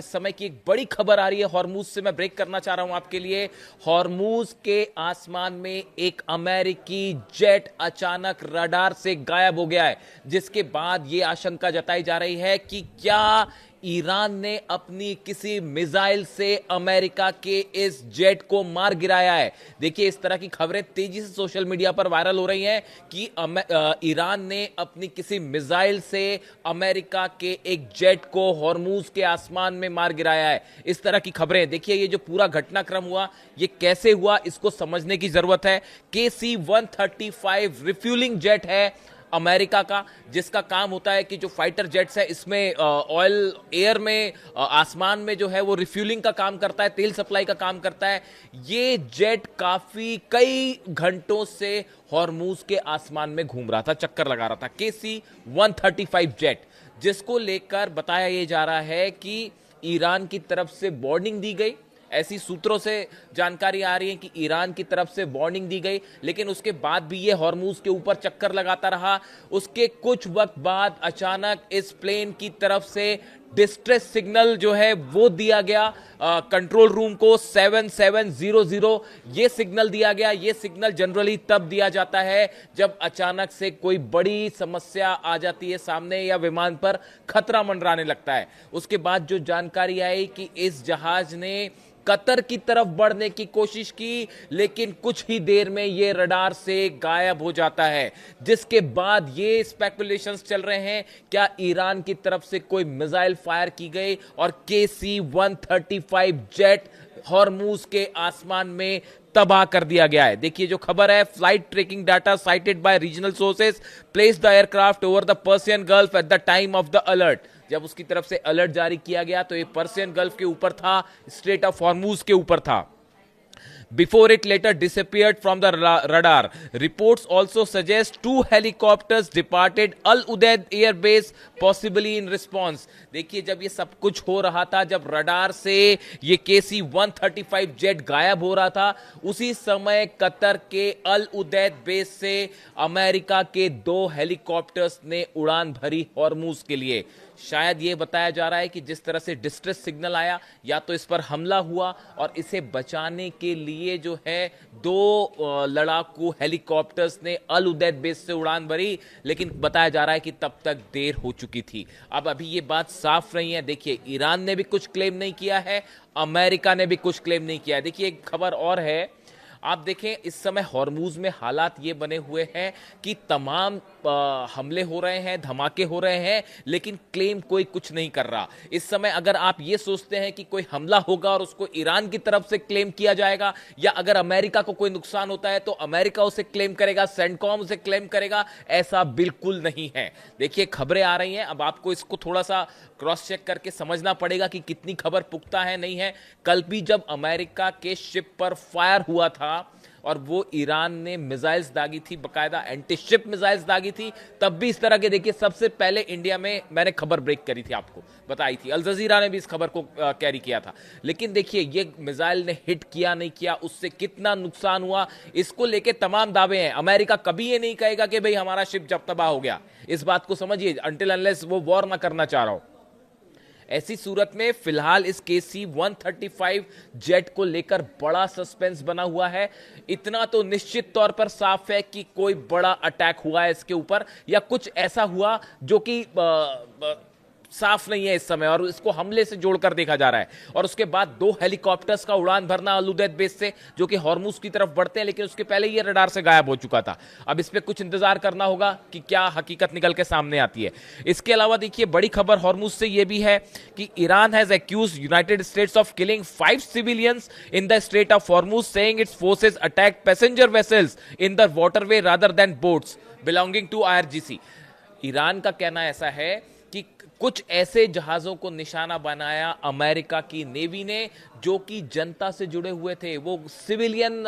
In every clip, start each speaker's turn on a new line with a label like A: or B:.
A: इस समय की एक बड़ी खबर आ रही है हॉर्मूज से, मैं ब्रेक करना चाह रहा हूं आपके लिए। हॉर्मूज के आसमान में एक अमेरिकी जेट अचानक रडार से गायब हो गया है, जिसके बाद यह आशंका जताई जा रही है कि क्या ईरान ने अपनी किसी मिसाइल से अमेरिका के इस जेट को मार गिराया है। देखिए, इस तरह की खबरें तेजी से सोशल मीडिया पर वायरल हो रही हैं कि ईरान ने अपनी किसी मिसाइल से अमेरिका के एक जेट को हॉर्मूज के आसमान में मार गिराया है। इस तरह की खबरें, देखिए ये जो पूरा घटनाक्रम हुआ, ये कैसे हुआ, इसको समझने की जरूरत है। KC-135 रिफ्यूलिंग जेट है अमेरिका का, जिसका काम होता है कि जो फाइटर जेट्स है इसमें ऑयल एयर में आसमान में जो है वो रिफ्यूलिंग का काम करता है, तेल सप्लाई का काम करता है। ये जेट काफी कई घंटों से हॉर्मूज के आसमान में घूम रहा था, चक्कर लगा रहा था। KC-135 जेट, जिसको लेकर बताया यह जा रहा है कि ईरान की तरफ से वार्निंग दी गई। ऐसी सूत्रों से जानकारी आ रही है कि ईरान की तरफ से वार्निंग दी गई, लेकिन उसके बाद भी ये हॉर्मूज के ऊपर चक्कर लगाता रहा। उसके कुछ वक्त बाद अचानक इस प्लेन की तरफ से डिस्ट्रेस सिग्नल जो है वो दिया गया कंट्रोल रूम को 7700। ये सिग्नल दिया गया। ये सिग्नल जनरली तब दिया जाता है जब अचानक से कोई बड़ी समस्या आ जाती है सामने या विमान पर खतरा मंडराने लगता है। उसके बाद जो जानकारी आई कि इस जहाज ने कतर की तरफ बढ़ने की कोशिश की, लेकिन कुछ ही देर में यह रडार से गायब हो जाता है। जिसके बाद ये स्पेकुलेशंस चल रहे हैं क्या ईरान की तरफ से कोई मिसाइल फायर की गई और KC-135 जेट हॉर्मूज के आसमान में तबाह कर दिया गया है। देखिए जो खबर है, flight tracking data cited by regional sources place the aircraft over the Persian Gulf at the time of the alert. जब उसकी तरफ से अलर्ट जारी किया गया तो ये पर्सियन गल्फ के ऊपर था, स्ट्रेट ऑफ हॉर्मूज के ऊपर था। Before it later disappeared from the radar. Reports also suggest 2 helicopters departed Al Udeid Air Base, possibly in response. देखिए जब ये सब कुछ हो रहा था, जब रडार से ये KC-135 जेट गायब हो रहा था, उसी समय कतर के अल उदैद बेस से अमेरिका के 2 हेलीकॉप्टर्स ने उड़ान भरी हॉर्मूज के लिए। शायद ये बताया जा रहा है कि जिस तरह से डिस्ट्रेस सिग्नल आया, या तो इस पर हमला हुआ और इसे बचाने के लिए जो है 2 लड़ाकू हेलीकॉप्टर्स ने अल उदैद बेस से उड़ान भरी, लेकिन बताया जा रहा है कि तब तक देर हो चुकी थी। अब अभी ये बात साफ नहीं है। देखिए ईरान ने भी कुछ क्लेम नहीं किया है, अमेरिका ने भी कुछ क्लेम नहीं किया है। देखिए एक खबर और है, आप देखें इस समय हॉर्मूज में हालात ये बने हुए हैं कि तमाम हमले हो रहे हैं, धमाके हो रहे हैं, लेकिन क्लेम कोई कुछ नहीं कर रहा। इस समय अगर आप ये सोचते हैं कि कोई हमला होगा और उसको ईरान की तरफ से क्लेम किया जाएगा, या अगर अमेरिका को कोई नुकसान होता है तो अमेरिका उसे क्लेम करेगा, सेंटकॉम उसे क्लेम करेगा, ऐसा बिल्कुल नहीं है। देखिए खबरें आ रही हैं, अब आपको इसको थोड़ा सा क्रॉस चेक करके समझना पड़ेगा कि कितनी खबर पुख्ता है, नहीं है। कल भी जब अमेरिका के शिप पर फायर हुआ था और वो ईरान ने मिसाइल्स दागी थी, बकायदा एंटी शिप मिसाइल्स दागी थी, तब भी इस तरह के, देखिए सबसे पहले इंडिया में मैंने खबर ब्रेक करी थी, आपको बताई थी, अल जजीरा ने भी इस खबर को कैरी किया था। लेकिन देखिए ये मिसाइल ने हिट किया नहीं किया, उससे कितना नुकसान हुआ, इसको लेके तमाम दावे हैं। अमेरिका कभी ये नहीं कहेगा कि भाई हमारा शिप जब तबाह हो गया, इस बात को समझिए, अनटिल अनलेस वो वॉर ना करना चाह रहा हो। ऐसी सूरत में फिलहाल इस KC-135 जेट को लेकर बड़ा सस्पेंस बना हुआ है। इतना तो निश्चित तौर पर साफ है कि कोई बड़ा अटैक हुआ है इसके ऊपर, या कुछ ऐसा हुआ जो कि साफ नहीं है इस समय, और इसको हमले से जोड़कर देखा जा रहा है। और उसके बाद 2 हेलीकॉप्टर्स का उड़ान भरना अल उदैद बेस से, जो कि हॉर्मूज की तरफ बढ़ते हैं, लेकिन उसके पहले ये रडार से गायब हो चुका था। अब इस पे कुछ इंतजार करना होगा कि क्या हकीकत निकल के सामने आती है। इसके अलावा देखिए बड़ी खबर हॉर्मूज से ये भी है कि Iran has accused United States of killing 5 civilians in the Strait of Hormuz, saying its forces attacked passenger vessels in the waterway rather than boats belonging to IRGC। Iran का कहना ऐसा है कि कुछ ऐसे जहाजों को निशाना बनाया अमेरिका की नेवी ने जो कि जनता से जुड़े हुए थे, वो सिविलियन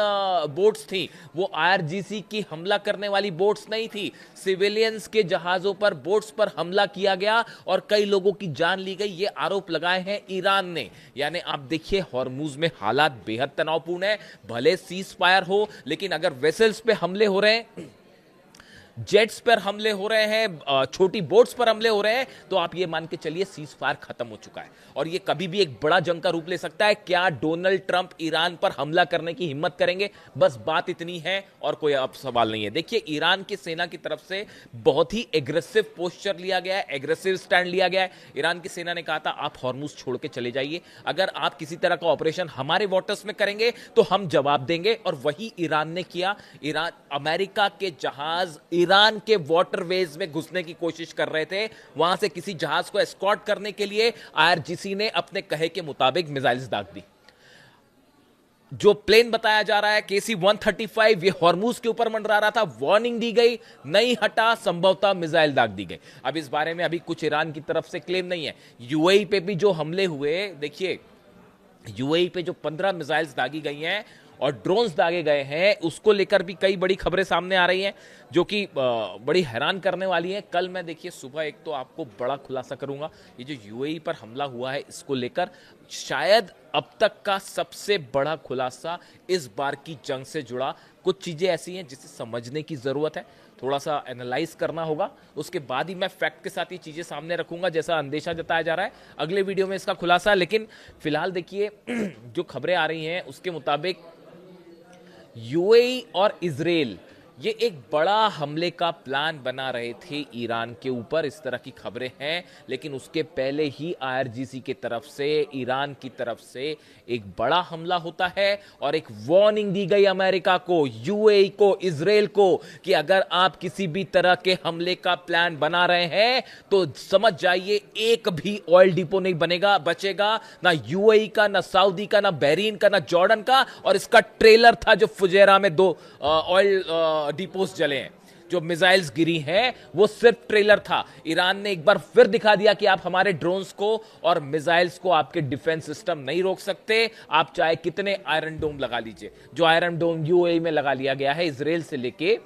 A: बोट्स थी, वो IRGC की हमला करने वाली बोट्स नहीं थी। सिविलियंस के जहाजों पर, बोट्स पर हमला किया गया और कई लोगों की जान ली गई, ये आरोप लगाए हैं ईरान ने। यानी आप देखिए हॉर्मूज में हालात बेहद तनावपूर्ण है, भले सीज फायर हो, लेकिन अगर वेसल्स पे हमले हो रहे हैं, जेट्स पर हमले हो रहे हैं, छोटी बोट्स पर हमले हो रहे हैं, तो आप ये मान के चलिए सीज फायर खत्म हो चुका है और ये कभी भी एक बड़ा जंग का रूप ले सकता है। क्या डोनाल्ड ट्रंप ईरान पर हमला करने की हिम्मत करेंगे? बस बात इतनी है और कोई अब सवाल नहीं है। देखिए, ईरान की सेना की तरफ से बहुत ही एग्रेसिव पोस्चर लिया गया है, एग्रेसिव स्टैंड लिया गया है। ईरान की सेना ने कहा था आप हॉर्मुज छोड़ के चले जाइए, अगर आप किसी तरह का ऑपरेशन हमारे वाटर्स में करेंगे तो हम जवाब देंगे, और वही ईरान ने किया। ईरान, अमेरिका के जहाज ईरान के वाटरवेज में घुसने की कोशिश कर रहे थे, वहां से किसी जहाज को एस्कॉर्ट करने के लिए आईआरजीसी ने अपने कहे के मुताबिक मिसाइल्स दाग दी। जो प्लेन बताया जा रहा है KC-135, ये हॉर्मुज के ऊपर मंडरा रहा था, वार्निंग दी गई, नहीं हटा, संभवतः मिसाइल दाग दी गई। अब इस बारे में अभी कुछ ईरान की तरफ से क्लेम नहीं है। यूएई पे भी जो हमले हुए, देखिए यूएई पे जो 15 मिसाइल्स दागी गई हैं और ड्रोन्स दागे गए हैं, उसको लेकर भी कई बड़ी खबरें सामने आ रही हैं जो कि बड़ी हैरान करने वाली हैं। कल मैं देखिए सुबह एक तो आपको बड़ा खुलासा करूंगा, ये जो यूएई पर हमला हुआ है इसको लेकर शायद अब तक का सबसे बड़ा खुलासा इस बार की जंग से जुड़ा। कुछ चीजें ऐसी हैं जिसे समझने की जरूरत है, थोड़ा सा एनालाइज करना होगा, उसके बाद ही मैं फैक्ट के साथ ये चीजें सामने रखूंगा जैसा अंदेशा जताया जा रहा है। अगले वीडियो में इसका खुलासा। लेकिन फिलहाल देखिए जो खबरें आ रही हैं उसके मुताबिक यूएई और इजराइल ये एक बड़ा हमले का प्लान बना रहे थे ईरान के ऊपर, इस तरह की खबरें हैं। लेकिन उसके पहले ही आईआरजीसी की तरफ से, ईरान की तरफ से एक बड़ा हमला होता है और एक वार्निंग दी गई अमेरिका को, यूएई को, इजराइल को कि अगर आप किसी भी तरह के हमले का प्लान बना रहे हैं तो समझ जाइए एक भी ऑयल डिपो नहीं बनेगा, बचेगा ना यूएई का, ना सऊदी का, ना बहरीन का, ना जॉर्डन का। और इसका ट्रेलर था जो फुजेरा में 2 ऑयल डिपोस जले हैं, जो मिसाइल्स गिरी हैं, वो सिर्फ ट्रेलर था। ईरान ने एक बार फिर दिखा दिया कि आप हमारे ड्रोन्स को और मिसाइल्स को, आपके डिफेंस सिस्टम नहीं रोक सकते, आप चाहे कितने आयरन डोम लगा लीजिए। जो आयरन डोम यूएई में लगा लिया गया है इजराइल से लेके,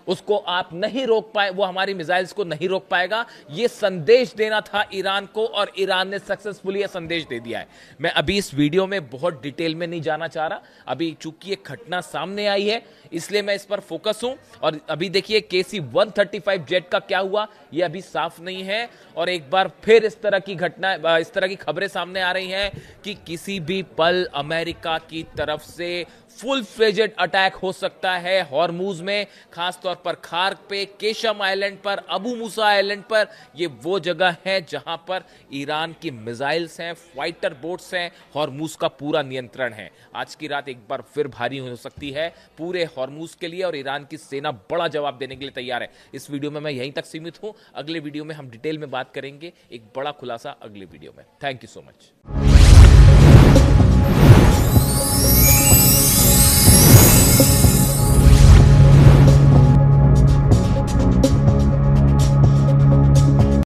A: उसको आप नहीं रोक पाए, वो हमारी मिसाइल्स को नहीं रोक पाएगा। ये संदेश देना था ईरान को और ईरान ने सक्सेसफुली यह संदेश दे दिया है। मैं अभी इस वीडियो में बहुत डिटेल में नहीं जाना चाह रहा, अभी चूंकि एक घटना सामने आई है इसलिए मैं इस पर फोकस हूं। और अभी देखिए KC-135 जेट का क्या हुआ ये अभी साफ नहीं है। और एक बार फिर इस तरह की घटना, इस तरह की खबरें सामने आ रही हैं कि किसी भी पल अमेरिका की तरफ से फुल फ्लेजेड अटैक हो सकता है हॉर्मुज में, खासतौर पर खार्क पे, केशम आइलैंड पर, अबू मूसा आइलैंड पर। ये वो जगह है जहां पर ईरान की मिसाइल्स हैं, फाइटर बोट्स हैं, हॉर्मुज का पूरा नियंत्रण है। आज की रात एक बार फिर भारी हो सकती है पूरे हॉर्मुज के लिए और ईरान की सेना बड़ा जवाब देने के लिए तैयार है। इस वीडियो में मैं यहीं तक सीमित हूं, अगले वीडियो में हम डिटेल में बात करेंगे, एक बड़ा खुलासा अगले वीडियो में। Thank you so much.